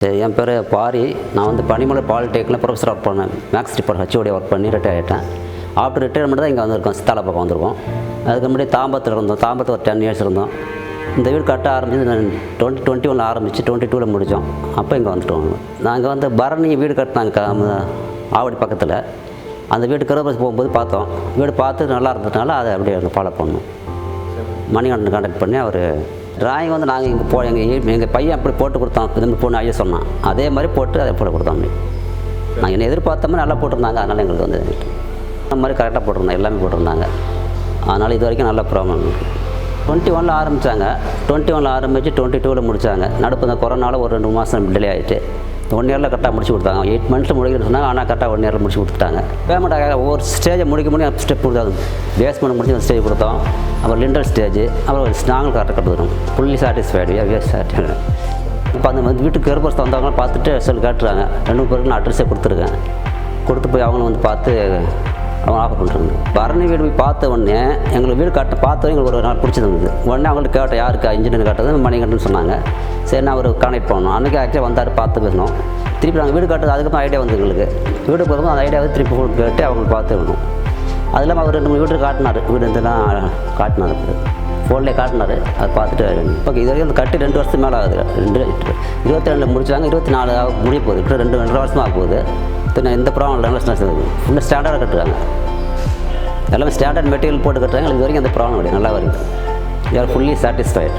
என் பேர் பாரி. நான் வந்து பனிமலை பாலிடெக்னிக்கில் ப்ரொஃபஸர் ஒர்க் பண்ணேன். மேக்ஸ் டிபார்ட்மெண்ட் ஹெச்ஓடி ஒர்க் பண்ணி ரிட்டையர் ஆகிட்டேன். ஆஃப்டர் ரிட்டையர்மெண்ட் தான் இங்கே வந்திருக்கோம். சித்தால பக்கம் வந்திருக்கோம். அதுக்கு முன்னாடி தாம்பரத்தில் இருந்தோம். தாம்பரத்தில் ஒரு 10 years இருந்தோம். இந்த வீடு கட்ட ஆரம்பிச்சு 2021 ஆரம்பித்து 22 முடித்தோம். அப்போ இங்கே வந்துட்டோம். நாங்கள் வந்து பரணி வீடு கட்டினாங்க ஆவடி பக்கத்தில். அந்த வீடு கிரகபிரவேசம் போகும்போது பார்த்தோம். வீடு பார்த்து நல்லா இருந்ததுனால அதை அப்படியே அங்கே ஃபாலோ பண்ணோம். மணிகண்டன் கான்டாக்ட் பண்ணி அவர் டிராயிங் வந்து நாங்கள் இங்கே எங்கள் பையன் அப்படி போட்டு கொடுத்தோம். திரும்பி பொண்ணு ஐயா சொன்னான். அதே மாதிரி போட்டு அதை போட்டு கொடுத்தோம். அப்படி நாங்கள் என்ன எதிர்பார்த்தோம்னா நல்லா போட்டிருந்தாங்க. அதனால் எங்களுக்கு வந்து அந்த மாதிரி கரெக்டாக போட்டிருந்தாங்க. எல்லாமே போட்டிருந்தாங்க. அதனால் இது வரைக்கும் நல்ல ப்ராப்ளம் இருக்குது. 21 ஆரம்பித்தாங்க. 21 ஆரம்பித்து 22 முடித்தாங்க. நடுப்பு இந்த கொரோனாவில் ஒரு 2 மாதம் டிலே ஆகிட்டு 1 yearல கரெக்டாக முடிச்சு கொடுத்தாங்க. 8 months முடிக்கணும்னு சொன்னாங்க. ஆனால் கரெக்டாக 1 yearல முடிச்சு கொடுத்துட்டாங்க. பேமெண்ட் ஒவ்வொரு ஸ்டேஜை முடிக்க ஸ்டெப் கொடுத்தாங்க. பேஸ்மெண்ட் முடிச்சு அந்த ஸ்டேஜ் கொடுத்தோம். அப்புறம் லிண்டல் ஸ்டேஜ், அப்புறம் நாங்களும் கரெக்டாக கட்டுறோம். Fully satisfied. சாட்டிஸ்ஃபைடு. இப்போ அந்த வீட்டுக்கு கருப்பரசத்தை வந்தவங்க பார்த்துட்டு சொல்லி காட்டுறாங்க. 2 பேருக்கு நான் அட்ரஸே கொடுத்துருக்கேன். கொடுத்து போய் அவங்களும் வந்து பார்த்து அவங்க ஆஃபர் பண்ணுறாங்க. பரணி வீடு போய் பார்த்த உடனே எங்களுக்கு வீடு பார்த்தோம். எங்களுக்கு ஒரு நாள் பிடிச்சிருந்தது. உடனே அவங்கள்ட்ட கேட்டேன், யாருக்கா இன்ஜினியர் கேட்டது மணிகண்டன் சொன்னாங்க. சரி, நான் ஒரு கனெக்ட் பண்ணோம். அன்றைக்கி ஆக்சுவலாக வந்தார், பார்த்து பேசணும். திருப்பி நாங்கள் வீடு காட்டுறது அதுக்கப்புறம் ஐடியா வந்து எங்களுக்கு வீடு போகும்போது அந்த ஐடியாவை திருப்பி ஃபோன் கேட்டு அவங்களுக்கு பார்த்து வேணும். அது இல்லாமல் அவர் 2 வீடு காட்டினார். வீடு இருந்துலாம் காட்டினார். ஃபோன்லேயே காட்டினார். அதை பார்த்துட்டு இப்போ இது வரைக்கும் அந்த கட்டி 2 வருஷத்துக்கு மேலே ஆகுது. 22 முடிச்சாங்க. 24 முடிய போகுது. இப்போ 2 வருஷமாக ஆக போகுது. எந்த ப்ராப்ளம் இல்லை. இன்னும் ஸ்டாண்டர்டாக கட்டுறாங்க. எல்லாமே ஸ்டாண்டர்ட் மெட்டீரியல் போட்டு கட்டுறாங்க. இது வரைக்கும் எந்த ப்ராப்ளம் கிடையாது. நல்லா வருது. You are fully satisfied.